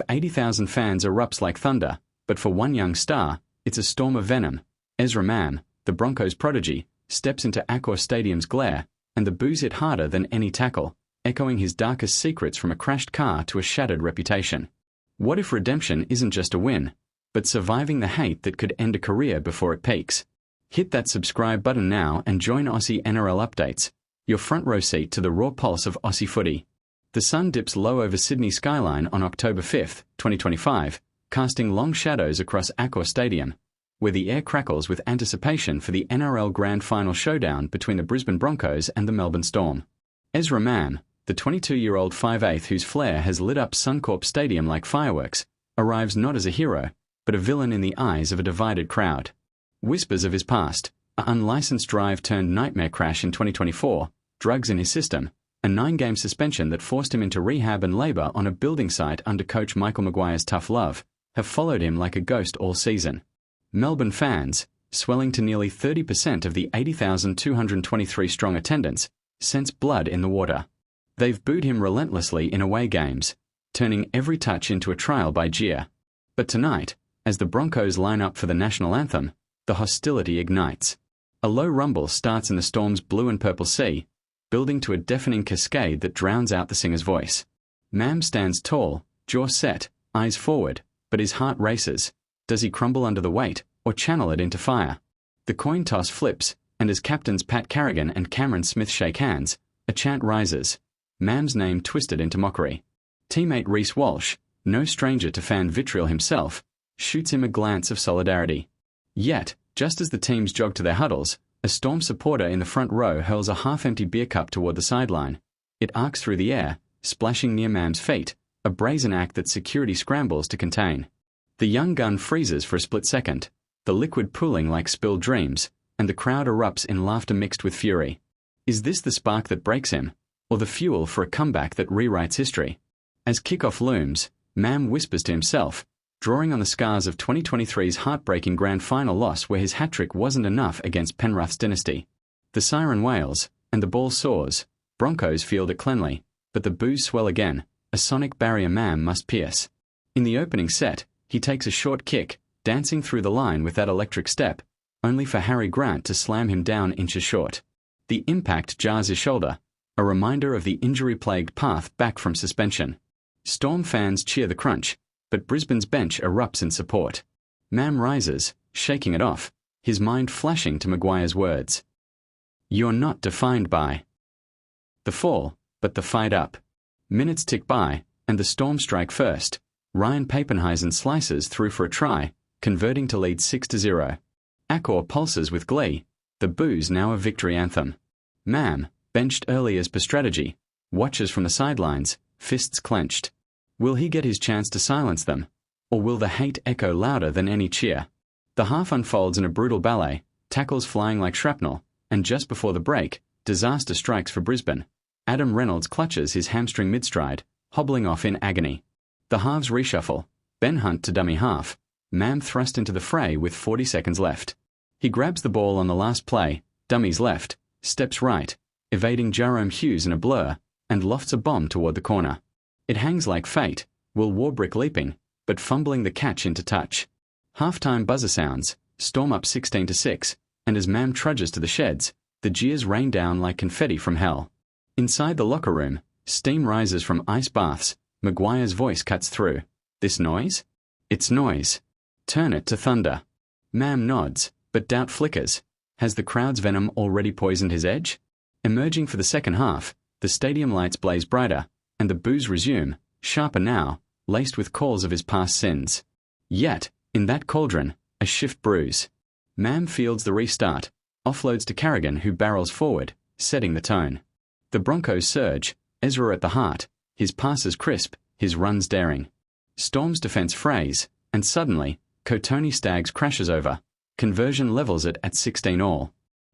80,000 fans erupts like thunder, but for one young star, it's a storm of venom. Ezra Mam, the Broncos prodigy, steps into Accor Stadium's glare, and the boos hit harder than any tackle, echoing his darkest secrets from a crashed car to a shattered reputation. What if redemption isn't just a win, but surviving the hate that could end a career before it peaks? Hit that subscribe button now and join Aussie NRL Updates, your front row seat to the raw pulse of Aussie footy. The sun dips low over Sydney skyline on October 5, 2025, casting long shadows across Accor Stadium, where the air crackles with anticipation for the NRL Grand Final showdown between the Brisbane Broncos and the Melbourne Storm. Ezra Mam, the 22-year-old 5'8" whose flair has lit up Suncorp Stadium like fireworks, arrives not as a hero, but a villain in the eyes of a divided crowd. Whispers of his past, an unlicensed drive turned nightmare crash in 2024, drugs in his system, a 9-game suspension that forced him into rehab and labour on a building site under coach Michael Maguire's tough love, have followed him like a ghost all season. Melbourne fans, swelling to nearly 30% of the 80,223-strong attendance, sense blood in the water. They've booed him relentlessly in away games, turning every touch into a trial by jeer. But tonight, as the Broncos line up for the national anthem, the hostility ignites. A low rumble starts in the Storm's blue and purple sea, building to a deafening cascade that drowns out the singer's voice. Mam stands tall, jaw set, eyes forward, but his heart races. Does he crumble under the weight, or channel it into fire? The coin toss flips, and as captains Pat Carrigan and Cameron Smith shake hands, a chant rises, Mam's name twisted into mockery. Teammate Reece Walsh, no stranger to fan vitriol himself, shoots him a glance of solidarity. Yet, just as the teams jog to their huddles, a Storm supporter in the front row hurls a half-empty beer cup toward the sideline. It arcs through the air, splashing near Mam's feet, a brazen act that security scrambles to contain. The young gun freezes for a split second, the liquid pooling like spilled dreams, and the crowd erupts in laughter mixed with fury. Is this the spark that breaks him, or the fuel for a comeback that rewrites history? As kickoff looms, Mam whispers to himself, drawing on the scars of 2023's heartbreaking grand final loss where his hat-trick wasn't enough against Penrith's dynasty. The siren wails, and the ball soars. Broncos field it cleanly, but the boos swell again, a sonic barrier Mam must pierce. In the opening set, he takes a short kick, dancing through the line with that electric step, only for Harry Grant to slam him down inches short. The impact jars his shoulder, a reminder of the injury-plagued path back from suspension. Storm fans cheer the crunch, but Brisbane's bench erupts in support. Mam rises, shaking it off, his mind flashing to Maguire's words. "You're not defined by the fall, but the fight up." Minutes tick by, and the Storm strike first. Ryan Papenhuisen slices through for a try, converting to lead 6-0. Accor pulses with glee, the boos now a victory anthem. Mam, benched early as per strategy, watches from the sidelines, fists clenched. Will he get his chance to silence them, or will the hate echo louder than any cheer? The half unfolds in a brutal ballet, tackles flying like shrapnel, and just before the break, disaster strikes for Brisbane. Adam Reynolds clutches his hamstring mid-stride, hobbling off in agony. The halves reshuffle, Ben Hunt to dummy half, Mam thrust into the fray with 40 seconds left. He grabs the ball on the last play, dummies left, steps right, evading Jerome Hughes in a blur, and lofts a bomb toward the corner. It hangs like fate, Will Warbrick leaping, but fumbling the catch into touch. Half-time buzzer sounds, Storm up 16-6, and as Mam trudges to the sheds, the jeers rain down like confetti from hell. Inside the locker room, steam rises from ice baths. Maguire's voice cuts through. This noise? It's noise. Turn it to thunder. Mam nods, but doubt flickers. Has the crowd's venom already poisoned his edge? Emerging for the second half, the stadium lights blaze brighter, and the boos resume, sharper now, laced with calls of his past sins. Yet, in that cauldron, a shift brews. Mam fields the restart, offloads to Carrigan who barrels forward, setting the tone. The Broncos surge, Ezra at the heart, his passes crisp, his runs daring. Storm's defense frays, and suddenly, Kotoni Staggs crashes over. Conversion levels it at 16 all.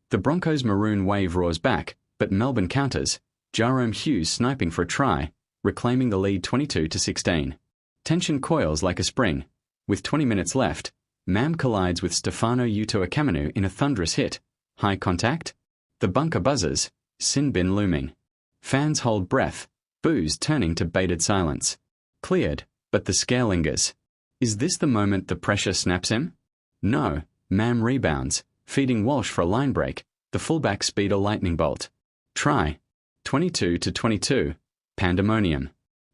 The Broncos' maroon wave roars back, but Melbourne counters, Jerome Hughes sniping for a try, reclaiming the lead 22-16. Tension coils like a spring. With 20 minutes left, Mam collides with Stefano Utoikamanu in a thunderous hit. High contact? The bunker buzzes, sin bin looming. Fans hold breath, boos turning to bated silence. Cleared, But the scare lingers. Is this the moment the pressure snaps him? No. Mam rebounds, feeding Walsh for a line break, the fullback speed a lightning bolt. Try. 22-22. Pandemonium.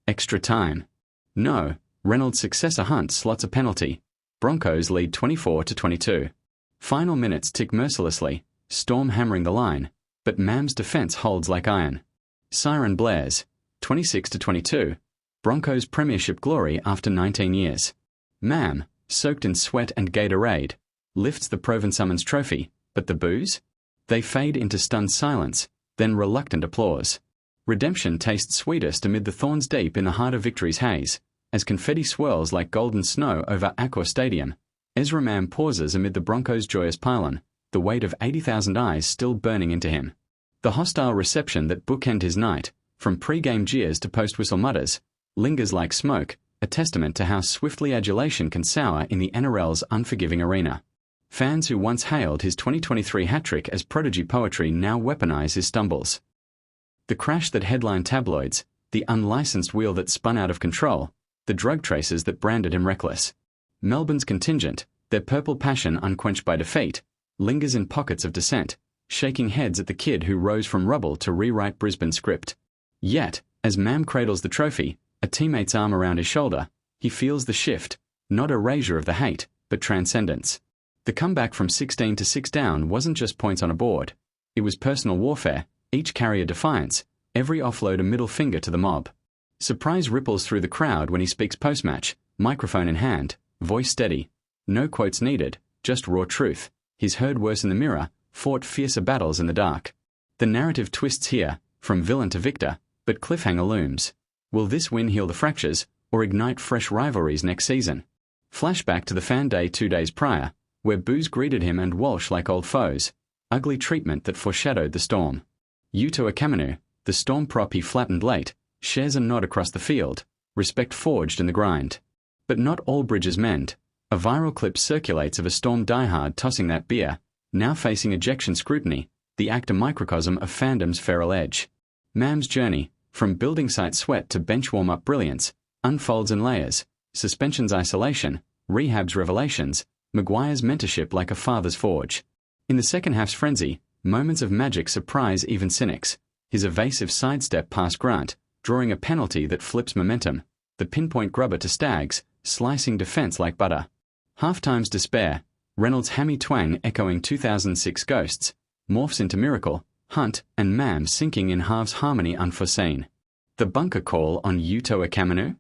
Extra time. No. Reynolds' successor Hunt slots a penalty. Broncos lead 24-22. Final minutes tick mercilessly, Storm hammering the line, but Mam's defense holds like iron. Siren blares. 26-22. Broncos Premiership glory after 19 years. Mam, soaked in sweat and Gatorade, lifts the Provençamens trophy, but the boos? They fade into stunned silence, then reluctant applause. Redemption tastes sweetest amid the thorns deep in the heart of victory's haze. As confetti swirls like golden snow over Accor Stadium, Ezra Mam pauses amid the Broncos' joyous pylon, the weight of 80,000 eyes still burning into him. The hostile reception that bookend his night, from pre-game jeers to post-whistle mutters, lingers like smoke, a testament to how swiftly adulation can sour in the NRL's unforgiving arena. Fans who once hailed his 2023 hat-trick as prodigy poetry now weaponize his stumbles. The crash that headlined tabloids, the unlicensed wheel that spun out of control, the drug traces that branded him reckless. Melbourne's contingent, their purple passion unquenched by defeat, lingers in pockets of dissent, shaking heads at the kid who rose from rubble to rewrite Brisbane's script. Yet, as Mam cradles the trophy, a teammate's arm around his shoulder, he feels the shift, not erasure of the hate, but transcendence. The comeback from 16 to 6 down wasn't just points on a board. It was personal warfare, each carry a defiance, every offload a middle finger to the mob. Surprise ripples through the crowd when he speaks post-match, microphone in hand, voice steady. No quotes needed, just raw truth. He's heard worse in the mirror, fought fiercer battles in the dark. The narrative twists here, from villain to victor, but cliffhanger looms. Will this win heal the fractures, or ignite fresh rivalries next season? Flashback to the fan day 2 days prior, where boos greeted him and Walsh like old foes, ugly treatment that foreshadowed the Storm. Utoikamanu, the Storm prop he flattened late, shares a nod across the field, respect forged in the grind. But not all bridges mend. A viral clip circulates of a Storm diehard tossing that beer, now facing ejection scrutiny, the act a microcosm of fandom's feral edge. Mam's journey, from building site sweat to bench warm-up brilliance, unfolds in layers, suspension's isolation, rehab's revelations, Maguire's mentorship like a father's forge. In the second half's frenzy, moments of magic surprise even cynics. His evasive sidestep past Grant, drawing a penalty that flips momentum, the pinpoint grubber to Staggs, slicing defense like butter. Halftime's despair, Reynolds' hammy twang echoing 2006 Ghosts, morphs into Miracle, Hunt and Mam sinking in halves harmony unforeseen. The bunker call on Utoikamanu?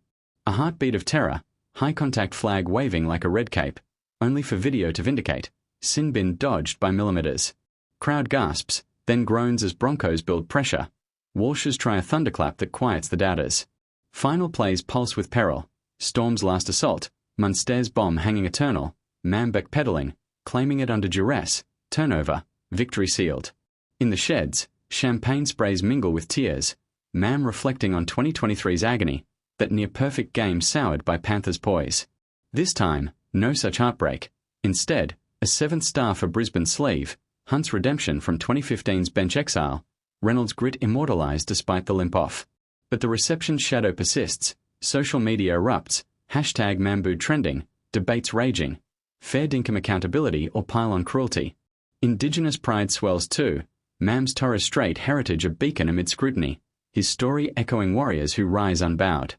A heartbeat of terror, high contact flag waving like a red cape, only for video to vindicate, sin bin dodged by millimeters. Crowd gasps, then groans as Broncos build pressure. Walsh's try a thunderclap that quiets the doubters. Final plays pulse with peril. Storm's last assault, Munster's bomb hanging eternal, Mam backpedaling, claiming it under duress, turnover, victory sealed. In the sheds, champagne sprays mingle with tears, Mam reflecting on 2023's agony, that near-perfect game soured by Panthers' poise. This time, no such heartbreak. Instead, a 7th star for Brisbane's sleeve, Hunt's redemption from 2015's bench exile, Reynolds' grit immortalized despite the limp off. But the reception's shadow persists, social media erupts, hashtag Mamboo trending, debates raging, fair dinkum accountability or pile-on cruelty. Indigenous pride swells too, Mam's Torres Strait heritage a beacon amid scrutiny, his story echoing warriors who rise unbowed.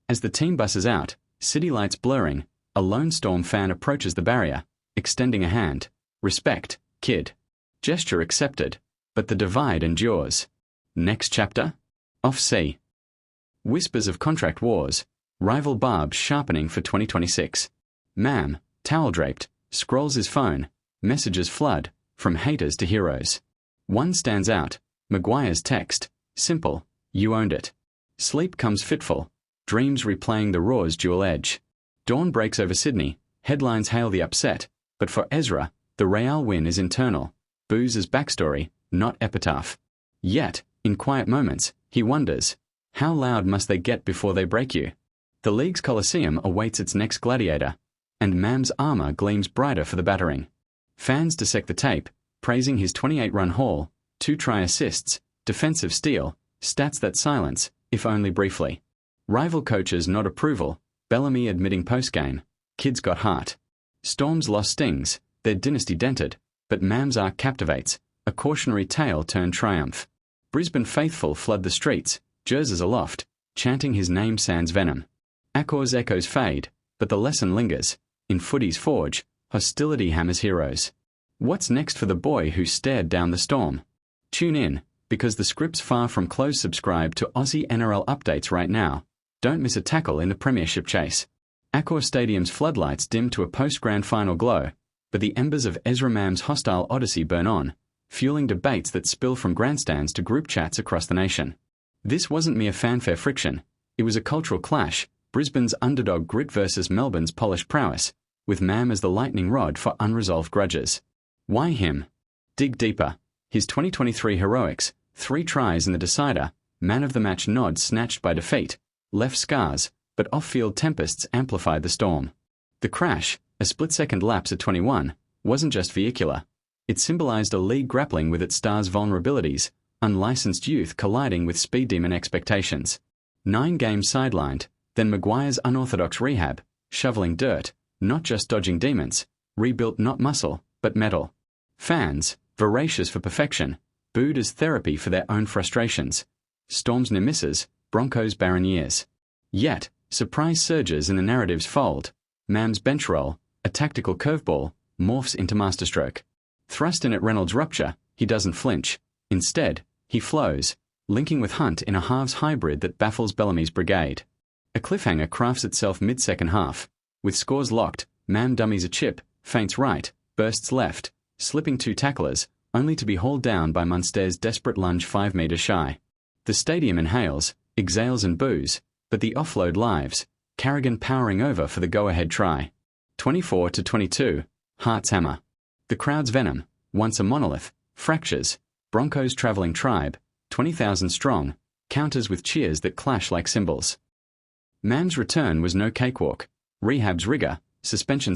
As the team busses out, city lights blurring, a lone Storm fan approaches the barrier, extending a hand. Respect, kid. Gesture accepted, but the divide endures. Next chapter? Off sea. Whispers of contract wars, rival barbs sharpening for 2026. Mam, towel-draped, scrolls his phone, messages flood, from haters to heroes. One stands out, Maguire's text, simple, you owned it. Sleep comes fitful, dreams replaying the Raw's dual edge. Dawn breaks over Sydney, headlines hail the upset, but for Ezra, the Real win is internal, Booz's backstory, not epitaph. Yet, in quiet moments, he wonders, how loud must they get before they break you? The league's Coliseum awaits its next gladiator, and Mam's armor gleams brighter for the battering. Fans dissect the tape, praising his 28-run haul, 2 try assists, defensive steal, stats that silence, if only briefly. Rival coaches nod approval, Bellamy admitting post-game, kids got heart. Storm's lost stings, their dynasty dented, but Mam's arc captivates, a cautionary tale turned triumph. Brisbane faithful flood the streets, jerseys aloft, chanting his name sans venom. Accor's echoes fade, but the lesson lingers. In footy's forge, hostility hammers heroes. What's next for the boy who stared down the storm? Tune in, because the script's far from close. Subscribe to Aussie NRL updates right now. Don't miss a tackle in the Premiership chase. Accor Stadium's floodlights dim to a post-Grand Final glow, but the embers of Ezra Mam's hostile odyssey burn on, fueling debates that spill from grandstands to group chats across the nation. This wasn't mere fanfare friction. It was a cultural clash, Brisbane's underdog grit versus Melbourne's polished prowess, with Mam as the lightning rod for unresolved grudges. Why him? Dig deeper. His 2023 heroics, 3 tries in the decider, man of the match nod snatched by defeat, left scars, but off-field tempests amplified the storm. The crash, a split-second lapse at 21, wasn't just vehicular. It symbolized a league grappling with its stars' vulnerabilities, unlicensed youth colliding with speed demon expectations. 9 games sidelined, then Maguire's unorthodox rehab, shoveling dirt, not just dodging demons, rebuilt not muscle, but metal. Fans, voracious for perfection, booed as therapy for their own frustrations. Storm's near misses, Broncos' barren years. Yet, surprise surges in the narrative's fold. Mam's bench roll, a tactical curveball, morphs into masterstroke. Thrust in at Reynolds' rupture, he doesn't flinch. Instead, he flows, linking with Hunt in a halves hybrid that baffles Bellamy's brigade. A cliffhanger crafts itself mid-second half. With scores locked, Mam dummies a chip, feints right, bursts left, slipping 2 tacklers, only to be hauled down by Munster's desperate lunge 5 metres shy. The stadium inhales, exhales and boos, but the offload lives, Carrigan powering over for the go-ahead try. 24-22, Hart's hammer. The crowd's venom, once a monolith, fractures. Broncos' travelling tribe, 20,000 strong, counters with cheers that clash like cymbals. Mam's return was no cakewalk. Rehab's rigour, suspension